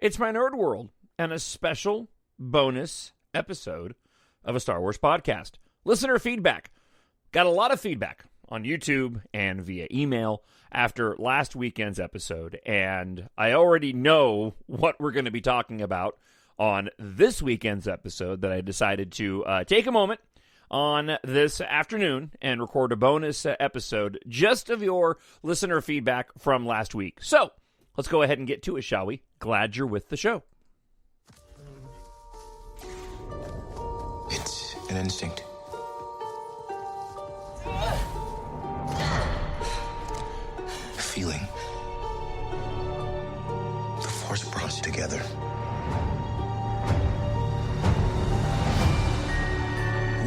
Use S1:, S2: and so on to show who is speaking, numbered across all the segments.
S1: It's my Nerd World and a special bonus episode of a Star Wars podcast. Listener feedback. Got a lot of feedback on YouTube and via email after last weekend's episode, and I already know what we're going to be talking about on this weekend's episode that I decided to take a moment on this afternoon and record a bonus episode just of your listener feedback from last week. So, let's go ahead and get to it, shall we? Glad you're with the show.
S2: It's an instinct. A feeling. The Force brought us together.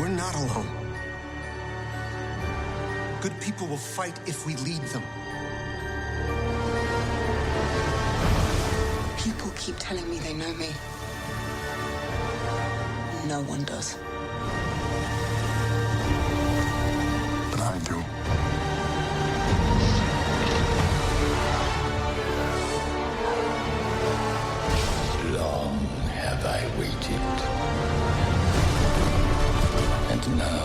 S2: We're not alone. Good people will fight if we lead them.
S3: People keep telling me they know me. No one does.
S2: But I do.
S4: Long have I waited. And now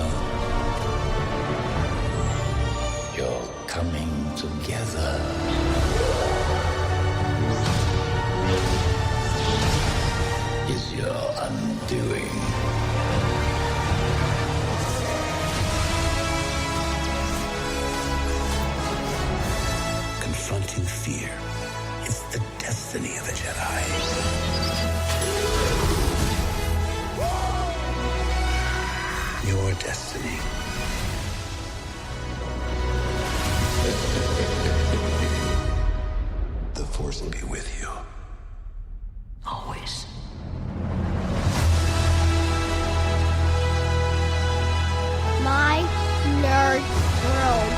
S4: you're coming together. Is your undoing. Confronting fear is the destiny of a Jedi. Your destiny.
S2: The Force will be with you.
S3: Always.
S5: My Nerd World.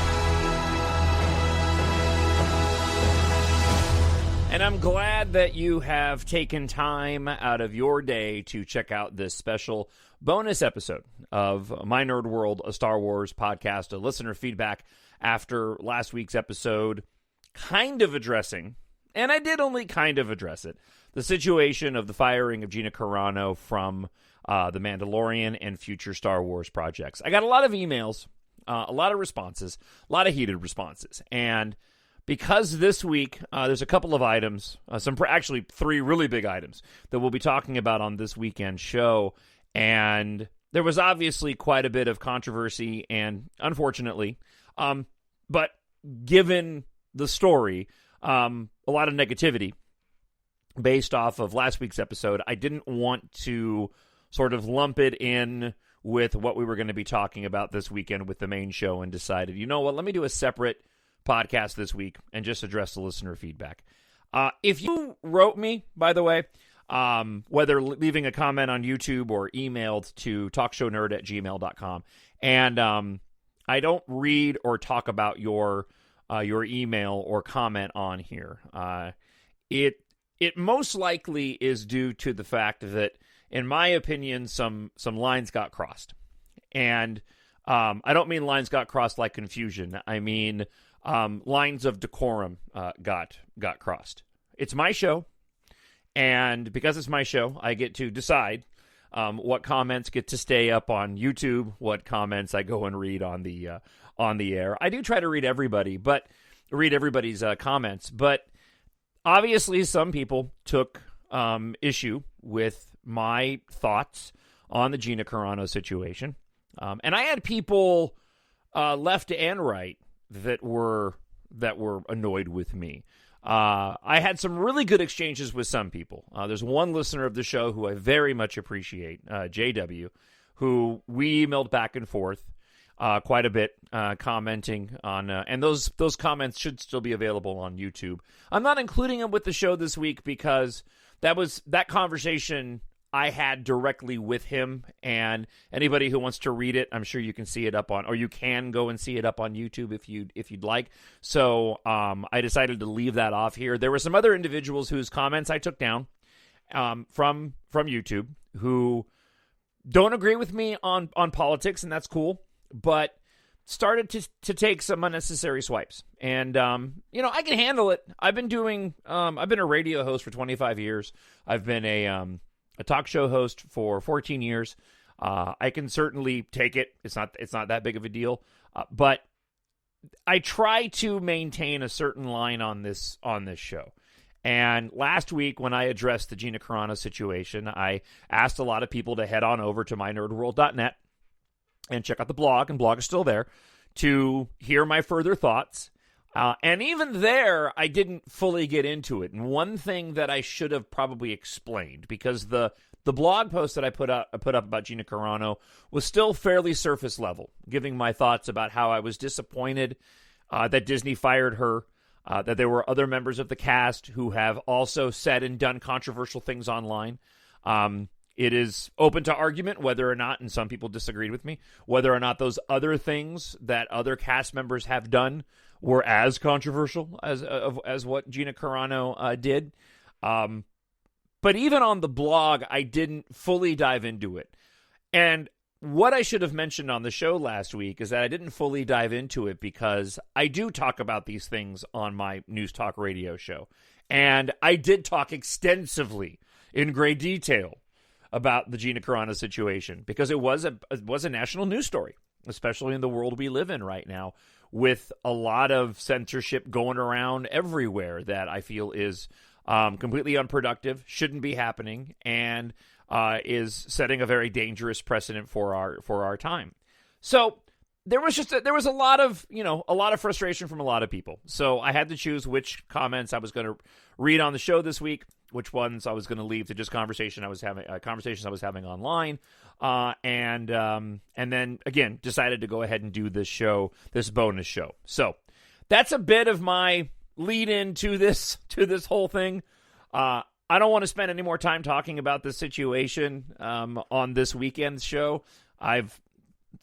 S1: And I'm glad that you have taken time out of your day to check out this special bonus episode of My Nerd World, a Star Wars podcast, a listener feedback after last week's episode, kind of addressing, and I did only kind of address it, the situation of the firing of Gina Carano from The Mandalorian and future Star Wars projects. I got a lot of emails, a lot of responses, a lot of heated responses, and because this week there's a couple of items, actually three really big items that we'll be talking about on this weekend show, and there was obviously quite a bit of controversy and unfortunately, but given the story, a lot of negativity based off of last week's episode, I didn't want to sort of lump it in with what we were going to be talking about this weekend with the main show and decided, you know what, let me do a separate podcast this week and just address the listener feedback. If you wrote me, by the way, whether leaving a comment on YouTube or emailed to TalkShowNerd@gmail.com, and I don't read or talk about your email or comment on here. It most likely is due to the fact that, in my opinion, some lines got crossed, and I don't mean lines got crossed like confusion. I mean lines of decorum got crossed. It's my show, and because it's my show, I get to decide what comments get to stay up on YouTube, what comments I go and read on the air. I do try to read everybody's comments, but obviously some people took issue with my thoughts on the Gina Carano situation, and I had people left and right that were annoyed with me. I had some really good exchanges with some people. There's one listener of the show who I very much appreciate, JW, who we emailed back and forth quite a bit, commenting on, and those comments should still be available on YouTube. I'm not including them with the show this week because that conversation I had directly with him, and anybody who wants to read it, I'm sure you can see it up on, or you can go and see it up on YouTube if you'd like. So I decided to leave that off here. There were some other individuals whose comments I took down from YouTube who don't agree with me on politics, and that's cool. But started to take some unnecessary swipes. And, I can handle it. I've been a radio host for 25 years. I've been a talk show host for 14 years. I can certainly take it. It's not that big of a deal. But I try to maintain a certain line on this show. And last week, when I addressed the Gina Carano situation, I asked a lot of people to head on over to mynerdworld.net and check out the blog, and blog is still there, to hear my further thoughts. And even there, I didn't fully get into it. And one thing that I should have probably explained, because the blog post that I put up about Gina Carano was still fairly surface level, giving my thoughts about how I was disappointed that Disney fired her, that there were other members of the cast who have also said and done controversial things online. It is open to argument whether or not, and some people disagreed with me, whether or not those other things that other cast members have done were as controversial as what Gina Carano did. But even on the blog, I didn't fully dive into it. And what I should have mentioned on the show last week is that I didn't fully dive into it because I do talk about these things on my News Talk radio show. And I did talk extensively in great detail about the Gina Carano situation because it was a national news story, especially in the world we live in right now, with a lot of censorship going around everywhere that I feel is completely unproductive, shouldn't be happening, and is setting a very dangerous precedent for our time. So there was a lot of frustration from a lot of people. So I had to choose which comments I was going to read on the show this week, which ones I was going to leave to just conversations I was having online, and then again decided to go ahead and do this bonus show. So that's a bit of my lead into this whole thing. I don't want to spend any more time talking about this situation on this weekend's show. I've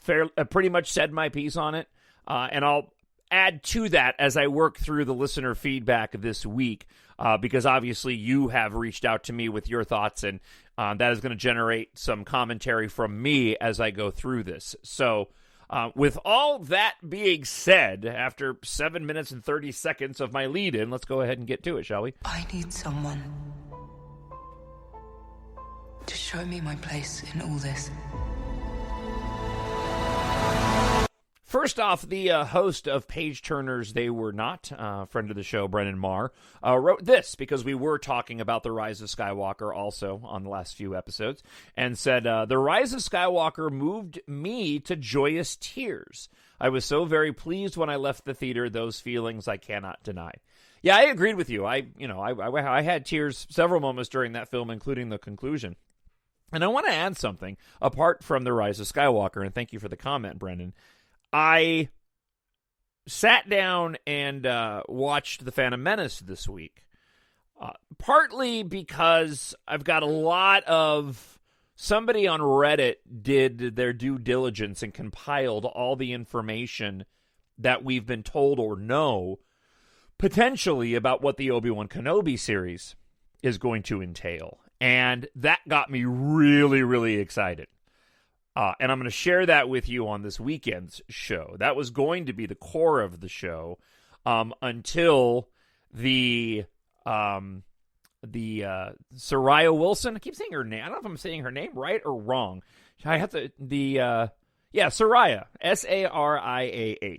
S1: pretty much said my piece on it, and I'll add to that as I work through the listener feedback this week, because obviously you have reached out to me with your thoughts, and that is going to generate some commentary from me as I go through this. So with all that being said, after 7 minutes and 30 seconds of my lead-in, let's go ahead and get to it, shall we?
S3: I need someone to show me my place in all this.
S1: First off, the host of Page Turners They Were Not, friend of the show, Brennan Marr, wrote this, because we were talking about The Rise of Skywalker also on the last few episodes, and said, The Rise of Skywalker moved me to joyous tears. I was so very pleased when I left the theater, those feelings I cannot deny. Yeah, I agreed with you. I had tears several moments during that film, including the conclusion. And I want to add something, apart from The Rise of Skywalker, and thank you for the comment, Brendan. I sat down and watched The Phantom Menace this week, partly because I've got a lot of... Somebody on Reddit did their due diligence and compiled all the information that we've been told or know, potentially, about what the Obi-Wan Kenobi series is going to entail. And that got me really, really excited. And I'm going to share that with you on this weekend's show. That was going to be the core of the show until the Soraya Wilson. I keep saying her name. I don't know if I'm saying her name right or wrong. I have to Soraya, Sariah,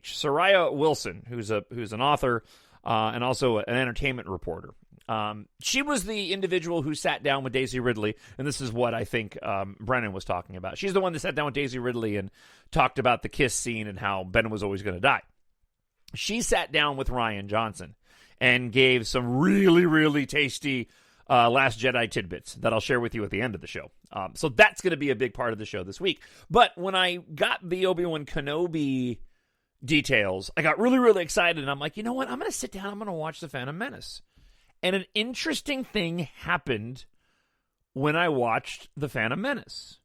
S1: Soraya Wilson, who's an author and also an entertainment reporter. She was the individual who sat down with Daisy Ridley, and this is what I think Brennan was talking about. She's the one that sat down with Daisy Ridley and talked about the kiss scene and how Ben was always going to die. She sat down with Rian Johnson and gave some really, really tasty Last Jedi tidbits that I'll share with you at the end of the show. So that's going to be a big part of the show this week. But when I got the Obi-Wan Kenobi details, I got really, really excited, and I'm like, you know what? I'm going to sit down. I'm going to watch The Phantom Menace. And an interesting thing happened when I watched The Phantom Menace.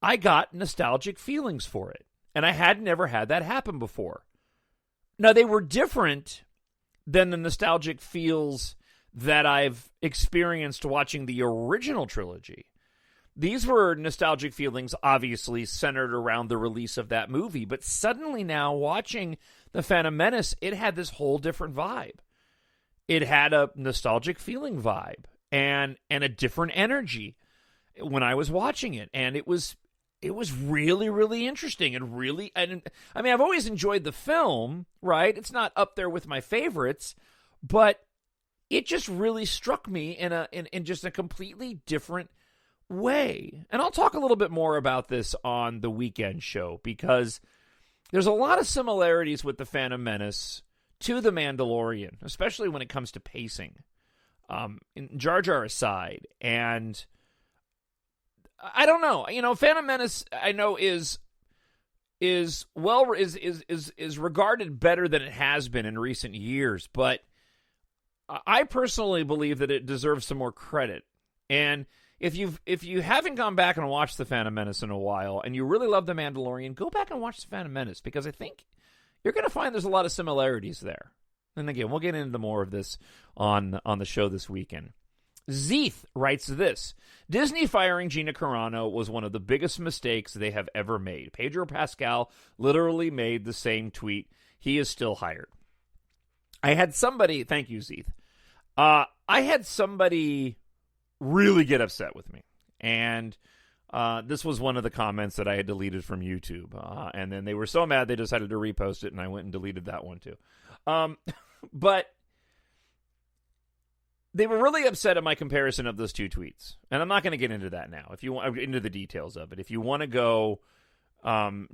S1: I got nostalgic feelings for it, and I had never had that happen before. Now, they were different than the nostalgic feels that I've experienced watching the original trilogy, these were nostalgic feelings, obviously centered around the release of that movie. But suddenly now, watching The Phantom Menace, it had this whole different vibe. It had a nostalgic feeling vibe and a different energy when I was watching it. And it was really, really interesting and I mean, I've always enjoyed the film, right? It's not up there with my favorites, but it just really struck me in just a completely different way. And I'll talk a little bit more about this on the weekend show, because there's a lot of similarities with The Phantom Menace to The Mandalorian, especially when it comes to pacing. Jar Jar aside, and I don't know. Phantom Menace, I know is regarded better than it has been in recent years, but I personally believe that it deserves some more credit. And if you haven't gone back and watched The Phantom Menace in a while, and you really love The Mandalorian, go back and watch The Phantom Menace, because I think you're going to find there's a lot of similarities there. And again, we'll get into more of this on the show this weekend. Zeeth writes this: Disney firing Gina Carano was one of the biggest mistakes they have ever made. Pedro Pascal literally made the same tweet. He is still hired. I had somebody, thank you, Zeeth. I had somebody really get upset with me. And this was one of the comments that I had deleted from YouTube. And then they were so mad they decided to repost it, and I went and deleted that one too. But they were really upset at my comparison of those two tweets. And I'm not going to get into that now. If you want into the details of it, if you want to go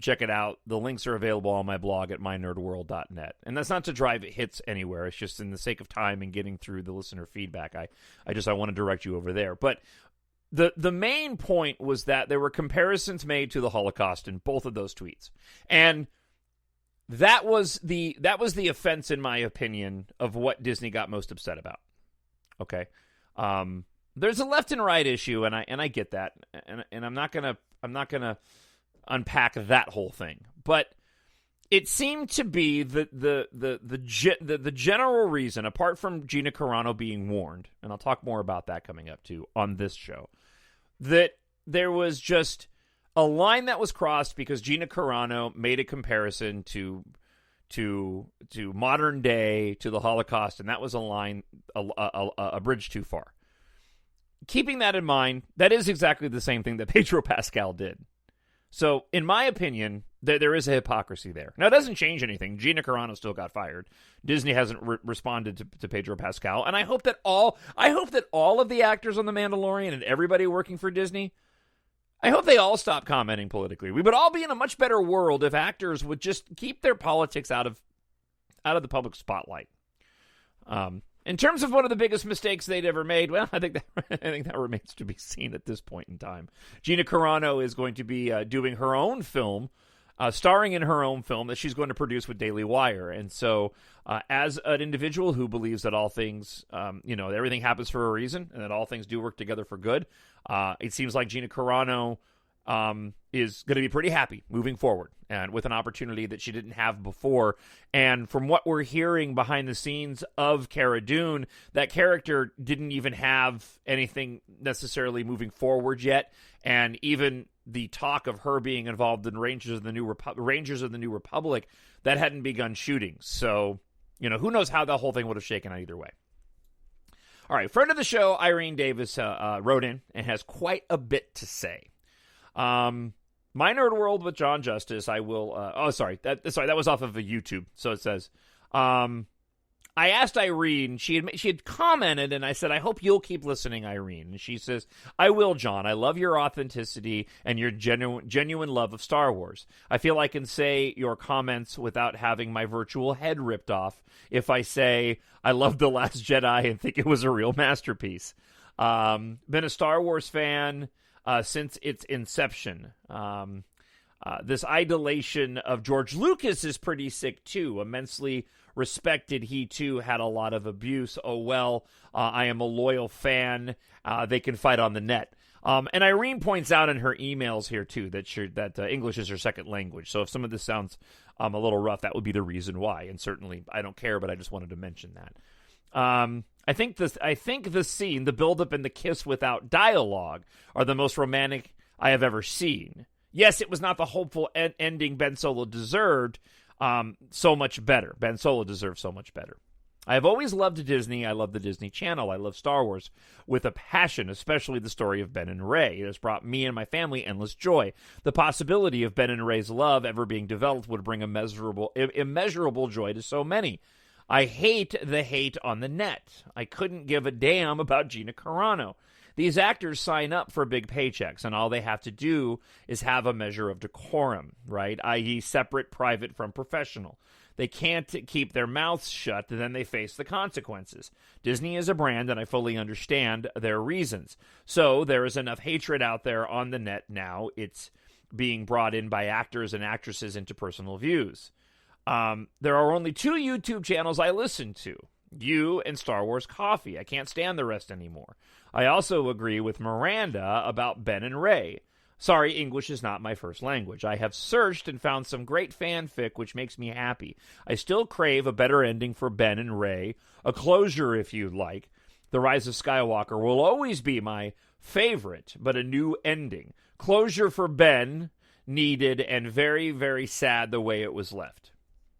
S1: check it out, the links are available on my blog at mynerdworld.net. And that's not to drive hits anywhere. It's just in the sake of time and getting through the listener feedback. I want to direct you over there. But the main point was that there were comparisons made to the Holocaust in both of those tweets. And that was the offense, in my opinion, of what Disney got most upset about. Okay. There's a left and right issue, and I get that. And I'm not gonna unpack that whole thing. But it seemed to be the general reason, apart from Gina Carano being warned, and I'll talk more about that coming up too on this show, that there was just a line that was crossed because Gina Carano made a comparison to modern day, to the Holocaust, and that was a line, a bridge too far. Keeping that in mind, that is exactly the same thing that Pedro Pascal did. So, in my opinion, there is a hypocrisy there. Now, it doesn't change anything. Gina Carano still got fired. Disney hasn't responded to Pedro Pascal, and I hope that all of the actors on The Mandalorian and everybody working for Disney, I hope they all stop commenting politically. We would all be in a much better world if actors would just keep their politics out of the public spotlight. In terms of one of the biggest mistakes they'd ever made, well, I think that remains to be seen at this point in time. Gina Carano is going to be doing her own film, starring in her own film that she's going to produce with Daily Wire. And so, as an individual who believes that all things, everything happens for a reason, and that all things do work together for good, it seems like Gina Carano is going to be pretty happy moving forward, and with an opportunity that she didn't have before. And from what we're hearing behind the scenes of Cara Dune, that character didn't even have anything necessarily moving forward yet, and even the talk of her being involved in Rangers of the New Republic, that hadn't begun shooting. So, who knows how the whole thing would have shaken out either way. All right, friend of the show, Irene Davis, wrote in and has quite a bit to say. My Nerd World with Jon Justice, I will, that was off of a YouTube. So it says, I asked Irene, she had commented, and I said, I hope you'll keep listening, Irene. And she says, I will, John. I love your authenticity and your genuine love of Star Wars. I feel I can say your comments without having my virtual head ripped off if I say I love The Last Jedi and think it was a real masterpiece. Been a Star Wars fan since its inception. This idolation of George Lucas is pretty sick, too. Immensely respected. He, too, had a lot of abuse. Oh, well, I am a loyal fan. They can fight on the net. And Irene points out in her emails here, too, that English is her second language. So if some of this sounds a little rough, that would be the reason why. And certainly, I don't care, but I just wanted to mention that. I think the scene, the build-up and the kiss without dialogue are the most romantic I have ever seen. Yes, it was not the hopeful ending Ben Solo deserved. So much better. Ben Solo deserves so much better. I have always loved Disney. I love the Disney Channel. I love Star Wars with a passion, especially the story of Ben and Rey. It has brought me and my family endless joy. The possibility of Ben and Rey's love ever being developed would bring immeasurable joy to so many. I hate the hate on the net. I couldn't give a damn about Gina Carano. These actors sign up for big paychecks, and all they have to do is have a measure of decorum, right? I.e., separate private from professional. They can't keep their mouths shut, and then they face the consequences. Disney is a brand, and I fully understand their reasons. So there is enough hatred out there on the net now. It's being brought in by actors and actresses into personal views. There are only 2 YouTube channels I listen to, you and Star Wars Coffee. I can't stand the rest anymore. I also agree with Miranda about Ben and Rey. Sorry, English is not my first language. I have searched and found some great fanfic, which makes me happy. I still crave a better ending for Ben and Rey, a closure if you like. The Rise of Skywalker will always be my favorite, but a new ending. Closure for Ben, needed and very, very sad the way it was left.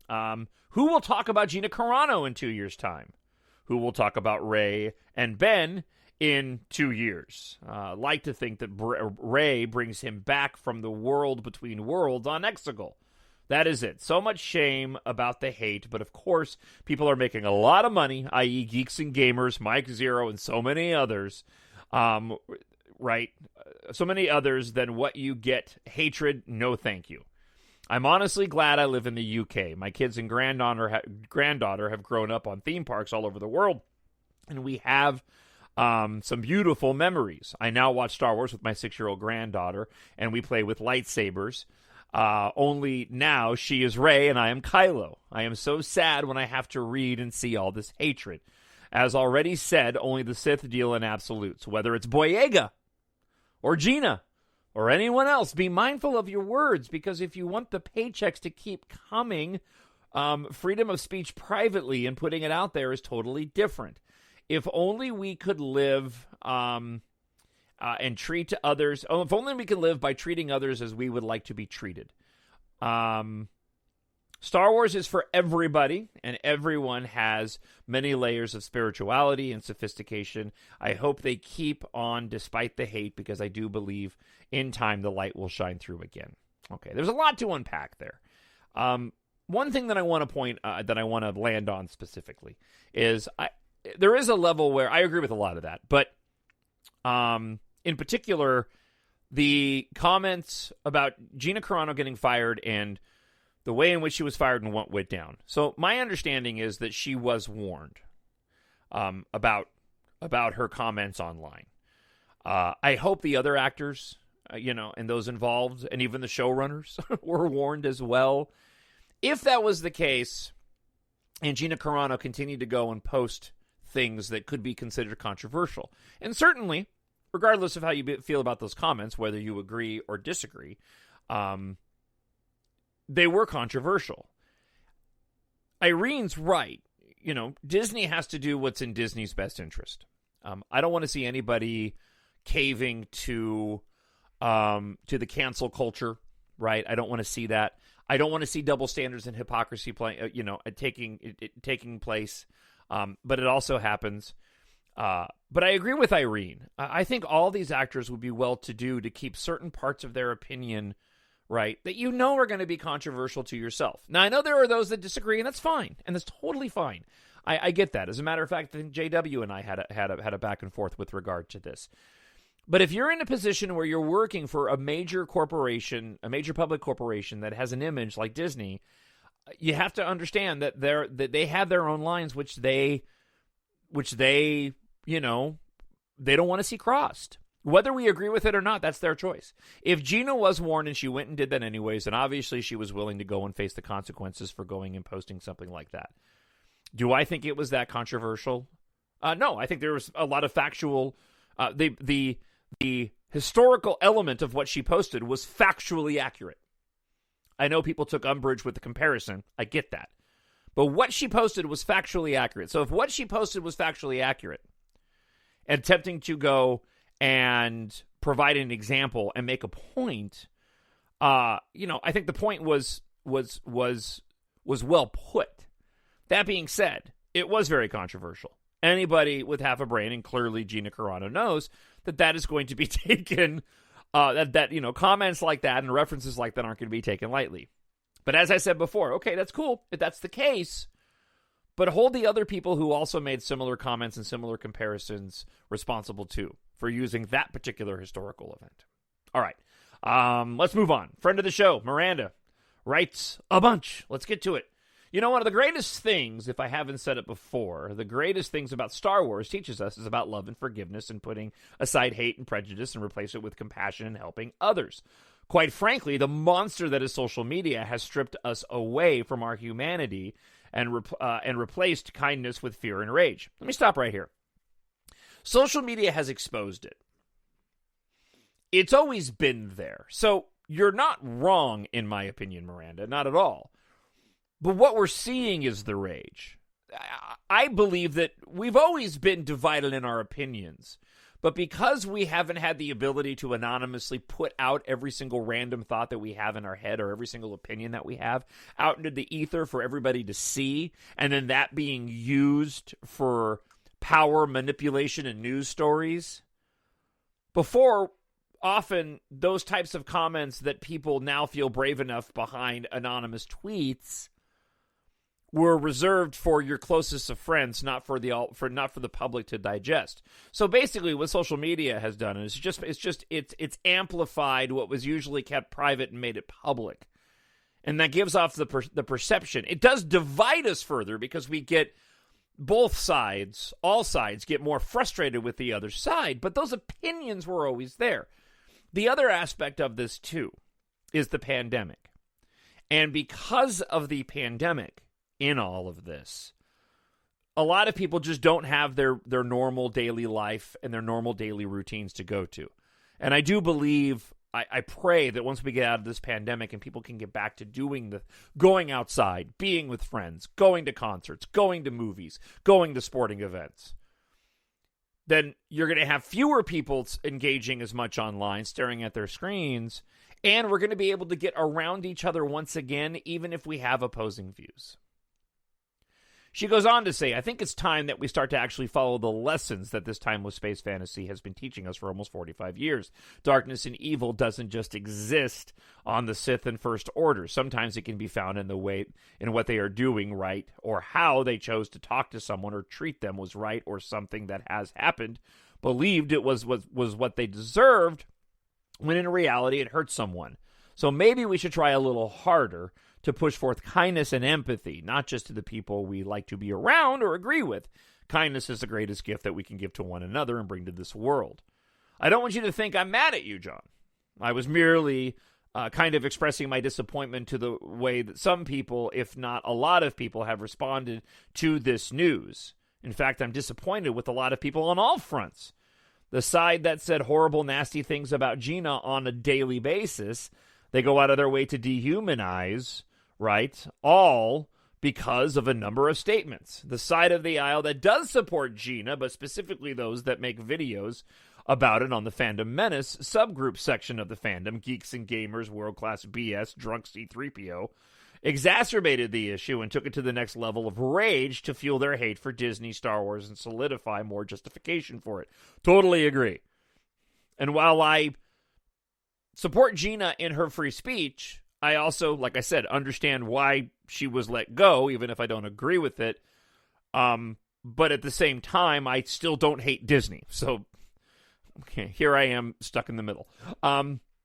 S1: Who will talk about Gina Carano in 2 years' time? Who will talk about Rey and Ben in 2 years? Like to think that Rey brings him back from the world between worlds on Exegol. That is it. So much shame about the hate, but of course, people are making a lot of money, i.e. Geeks and Gamers, Mike Zero, and so many others, right? So many others than what you get. Hatred, no thank you. I'm honestly glad I live in the UK. My kids and granddaughter have grown up on theme parks all over the world, and we have some beautiful memories. I now watch Star Wars with my 6-year-old granddaughter, and we play with lightsabers. Only now she is Rey and I am Kylo. I am so sad when I have to read and see all this hatred. As already said, only the Sith deal in absolutes. Whether it's Boyega or Gina or anyone else, be mindful of your words, because if you want the paychecks to keep coming, freedom of speech privately and putting it out there is totally different. If only we could live and treat others. If only we could live by treating others as we would like to be treated. Star Wars is for everybody, and everyone has many layers of spirituality and sophistication. I hope they keep on despite the hate, because I do believe in time the light will shine through again. Okay, there's a lot to unpack there. One thing that I want to land on specifically is there is a level where I agree with a lot of that, but in particular, the comments about Gina Carano getting fired and the way in which she was fired and what went down. So my understanding is that she was warned about her comments online. I hope the other actors, and those involved, and even the showrunners were warned as well. If that was the case, and Gina Carano continued to go and post things that could be considered controversial, and certainly, regardless of how you feel about those comments, whether you agree or disagree, they were controversial. Irene's right. Disney has to do what's in Disney's best interest. I don't want to see anybody caving to the cancel culture, right? I don't want to see that. I don't want to see double standards and hypocrisy taking place. But it also happens. But I agree with Irene. I think all these actors would be well-to-do to keep certain parts of their opinion, right, that are going to be controversial to yourself. Now, I know there are those that disagree, and that's fine, and that's totally fine. I get that. As a matter of fact, I think JW and I had a back and forth with regard to this. But if you're in a position where you're working for a major corporation, a major public corporation that has an image like Disney, you have to understand that they have their own lines, which they don't want to see crossed. Whether we agree with it or not, that's their choice. If Gina was warned and she went and did that anyways, then obviously she was willing to go and face the consequences for going and posting something like that. Do I think it was that controversial? No, I think there was a lot of factual. The historical element of what she posted was factually accurate. I know people took umbrage with the comparison. I get that. But what she posted was factually accurate. So if what she posted was factually accurate, and attempting to go and provide an example and make a point, I think the point was well put. That being said, it was very controversial. Anybody with half a brain, and clearly Gina Carano knows that is going to be taken. Comments like that and references like that aren't going to be taken lightly. But as I said before, okay, that's cool if that's the case. But hold the other people who also made similar comments and similar comparisons responsible too for using that particular historical event. All right, let's move on. Friend of the show, Miranda, writes a bunch. Let's get to it. You know, one of the greatest things, if I haven't said it before, the greatest things about Star Wars teaches us is about love and forgiveness and putting aside hate and prejudice and replace it with compassion and helping others. Quite frankly, the monster that is social media has stripped us away from our humanity and replaced kindness with fear and rage. Let me stop right here. Social media has exposed it. It's always been there. So you're not wrong, in my opinion, Miranda, not at all. But what we're seeing is the rage. I believe that we've always been divided in our opinions. But because we haven't had the ability to anonymously put out every single random thought that we have in our head or every single opinion that we have out into the ether for everybody to see, and then that being used for power manipulation and news stories, before, often those types of comments that people now feel brave enough behind anonymous tweets were reserved for your closest of friends, not for the public to digest. So basically, what social media has done is it's amplified what was usually kept private and made it public, and that gives off the perception. It does divide us further because we get both sides, all sides, get more frustrated with the other side. But those opinions were always there. The other aspect of this too is the pandemic, and because of the pandemic. In all of this, a lot of people just don't have their normal daily life and their normal daily routines to go to. And I do believe, I pray that once we get out of this pandemic and people can get back to going outside, being with friends, going to concerts, going to movies, going to sporting events, then you're going to have fewer people engaging as much online, staring at their screens, and we're going to be able to get around each other once again, even if we have opposing views. She goes on to say, I think it's time that we start to actually follow the lessons that this timeless space fantasy has been teaching us for almost 45 years. Darkness and evil doesn't just exist on the Sith and First Order. Sometimes it can be found in what they are doing right, or how they chose to talk to someone or treat them was right, or something that has happened, believed it was what they deserved, when in reality it hurt someone. So maybe we should try a little harder to push forth kindness and empathy, not just to the people we like to be around or agree with. Kindness is the greatest gift that we can give to one another and bring to this world. I don't want you to think I'm mad at you, John. I was merely kind of expressing my disappointment to the way that some people, if not a lot of people, have responded to this news. In fact, I'm disappointed with a lot of people on all fronts. The side that said horrible, nasty things about Gina on a daily basis, they go out of their way to dehumanize, right? All because of a number of statements. The side of the aisle that does support Gina, but specifically those that make videos about it on the Fandom Menace subgroup section of the fandom, Geeks and Gamers, World Class BS, Drunk C-3PO, exacerbated the issue and took it to the next level of rage to fuel their hate for Disney, Star Wars, and solidify more justification for it. Totally agree. And while I support Gina in her free speech, I also, like I said, understand why she was let go, even if I don't agree with it. But at the same time, I still don't hate Disney. So, okay, here I am stuck in the middle.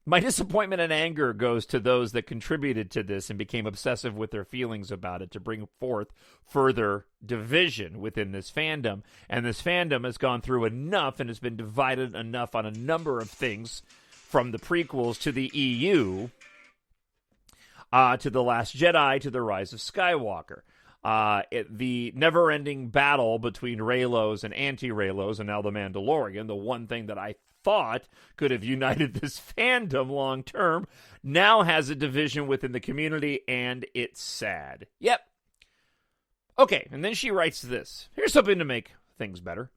S1: My disappointment and anger goes to those that contributed to this and became obsessive with their feelings about it to bring forth further division within this fandom. And this fandom has gone through enough and has been divided enough on a number of things, from the prequels to the EU, to The Last Jedi, to The Rise of Skywalker. The never-ending battle between Reylos and anti-Reylos, and now The Mandalorian, the one thing that I thought could have united this fandom long-term, now has a division within the community, and it's sad. Yep. Okay, and then she writes this. Here's something to make things better.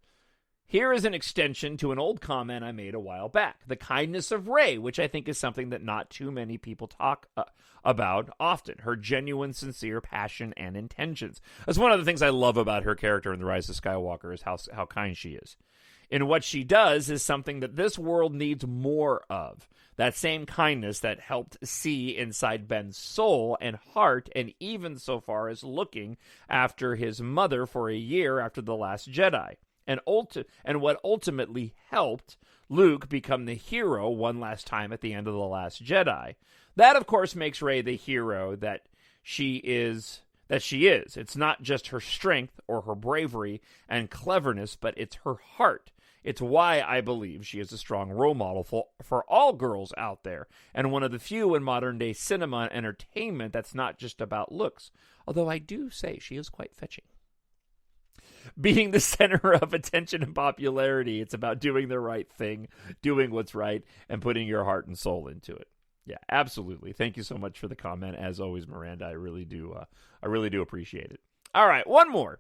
S1: Here is an extension to an old comment I made a while back. The kindness of Rey, which I think is something that not too many people talk about often. Her genuine, sincere passion and intentions. That's one of the things I love about her character in The Rise of Skywalker is how kind she is. And what she does is something that this world needs more of. That same kindness that helped see inside Ben's soul and heart, and even so far as looking after his mother for a year after The Last Jedi. And what ultimately helped Luke become the hero one last time at the end of The Last Jedi. That, of course, makes Rey the hero that she is. It's not just her strength or her bravery and cleverness, but it's her heart. It's why I believe she is a strong role model for all girls out there, and one of the few in modern-day cinema and entertainment that's not just about looks, although I do say she is quite fetching. Being the center of attention and popularity, it's about doing the right thing, doing what's right, and putting your heart and soul into it. Yeah, absolutely. Thank you so much for the comment. As always, Miranda, I really do appreciate it. All right, one more.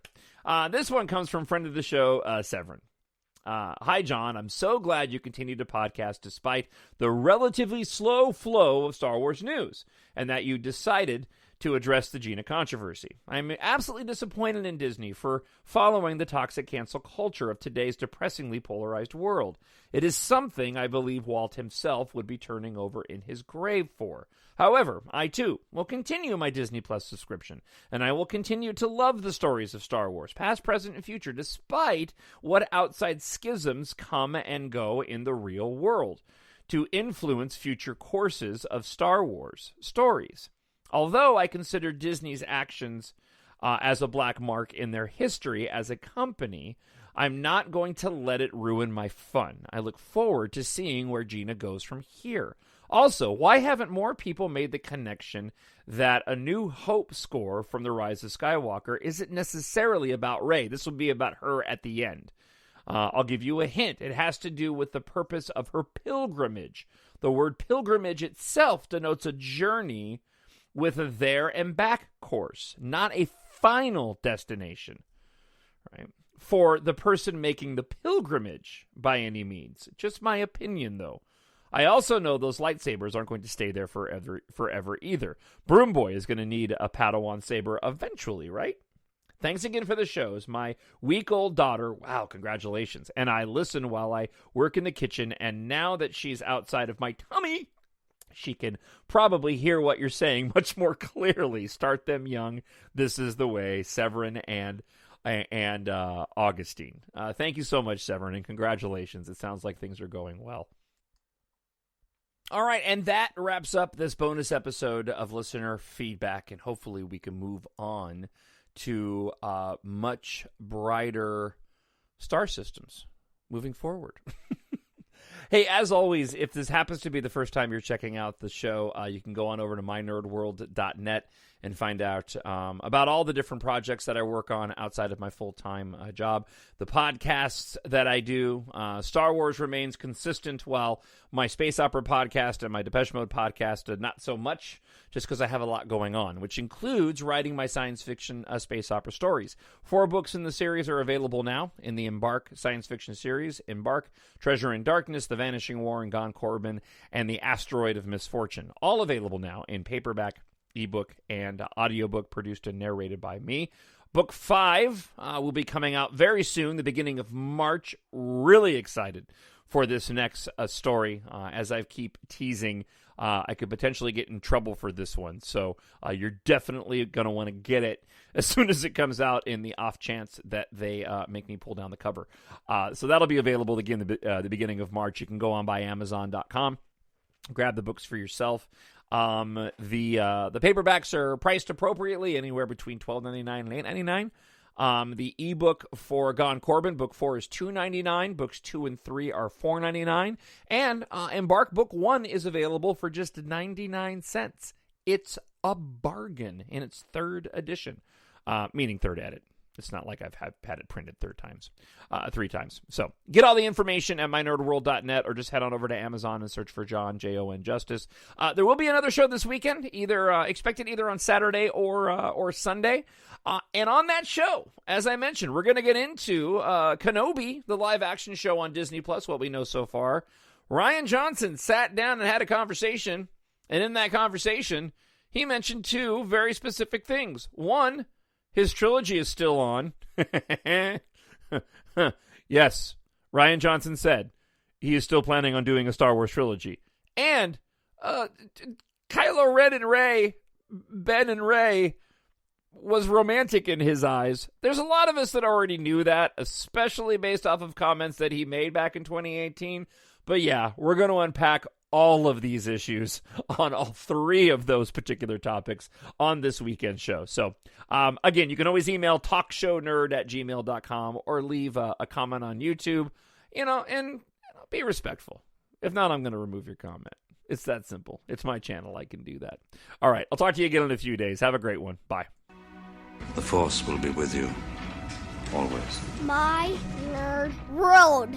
S1: This one comes from friend of the show, Severin. Hi, John. I'm so glad you continue to podcast despite the relatively slow flow of Star Wars news, and that you decided to address the Gina controversy. I'm absolutely disappointed in Disney for following the toxic cancel culture of today's depressingly polarized world. It is something I believe Walt himself would be turning over in his grave for. However, I too will continue my Disney Plus subscription, and I will continue to love the stories of Star Wars, past, present, and future, despite what outside schisms come and go in the real world to influence future courses of Star Wars stories. Although I consider Disney's actions as a black mark in their history as a company, I'm not going to let it ruin my fun. I look forward to seeing where Gina goes from here. Also, why haven't more people made the connection that A New Hope score from The Rise of Skywalker isn't necessarily about Rey? This will be about her at the end. I'll give you a hint. It has to do with the purpose of her pilgrimage. The word pilgrimage itself denotes a journey with a there and back course, not a final destination, right? For the person making the pilgrimage by any means. Just my opinion, though. I also know those lightsabers aren't going to stay there forever either. Broom Boy is going to need a Padawan saber eventually, right? Thanks again for the shows. My week-old daughter, wow, congratulations, and I listen while I work in the kitchen, and now that she's outside of my tummy, she can probably hear what you're saying much more clearly. Start them young. This is the way. Severin and Augustine. Thank you so much, Severin, and congratulations. It sounds like things are going well. All right, and that wraps up this bonus episode of listener feedback, and hopefully we can move on to much brighter star systems moving forward. Hey, as always, if this happens to be the first time you're checking out the show, you can go on over to mynerdworld.net and find out about all the different projects that I work on outside of my full-time job. The podcasts that I do, Star Wars remains consistent, while my Space Opera podcast and my Depeche Mode podcast not so much, just because I have a lot going on, which includes writing my science fiction space opera stories. 4 books in the series are available now in the EMBARK science fiction series: EMBARK, Treasure in Darkness, The Vanishing War, and Corbijn, and the Asteroid of Misfortune. All available now in paperback, ebook, and audiobook, produced and narrated by me. Book 5 will be coming out very soon, the beginning of March. Really excited for this next story. As I keep teasing, I could potentially get in trouble for this one. So you're definitely going to want to get it as soon as it comes out, in the off chance that they make me pull down the cover. So that'll be available again the beginning of March. You can go on by Amazon.com, grab the books for yourself. The paperbacks are priced appropriately, anywhere between $12.99 and $8.99. The ebook for Corbijn, book 4, is $2.99. Books 2 and 3 are $4.99. And EMBARK book 1 is available for just 99 cents. It's a bargain in its 3rd edition, meaning 3rd edit. It's not like I've had it printed three times. So get all the information at mynerdworld.net, or just head on over to Amazon and search for Jon, Jon Justice. There will be another show this weekend, expected either on Saturday or Sunday. And on that show, as I mentioned, we're going to get into Kenobi, the live-action show on Disney+, what we know so far. Rian Johnson sat down and had a conversation, and in that conversation, he mentioned two very specific things. One, his trilogy is still on. Yes, Rian Johnson said he is still planning on doing a Star Wars trilogy. And Kylo Ren and Rey, Ben and Rey, was romantic in his eyes. There's a lot of us that already knew that, especially based off of comments that he made back in 2018. But yeah, we're going to unpack all of these issues on all three of those particular topics on this weekend show. So, again, you can always email talkshownerd@gmail.com or leave a comment on YouTube, and be respectful. If not, I'm going to remove your comment. It's that simple. It's my channel. I can do that. All right. I'll talk to you again in a few days. Have a great one. Bye.
S2: The Force will be with you, always.
S5: My Nerd World.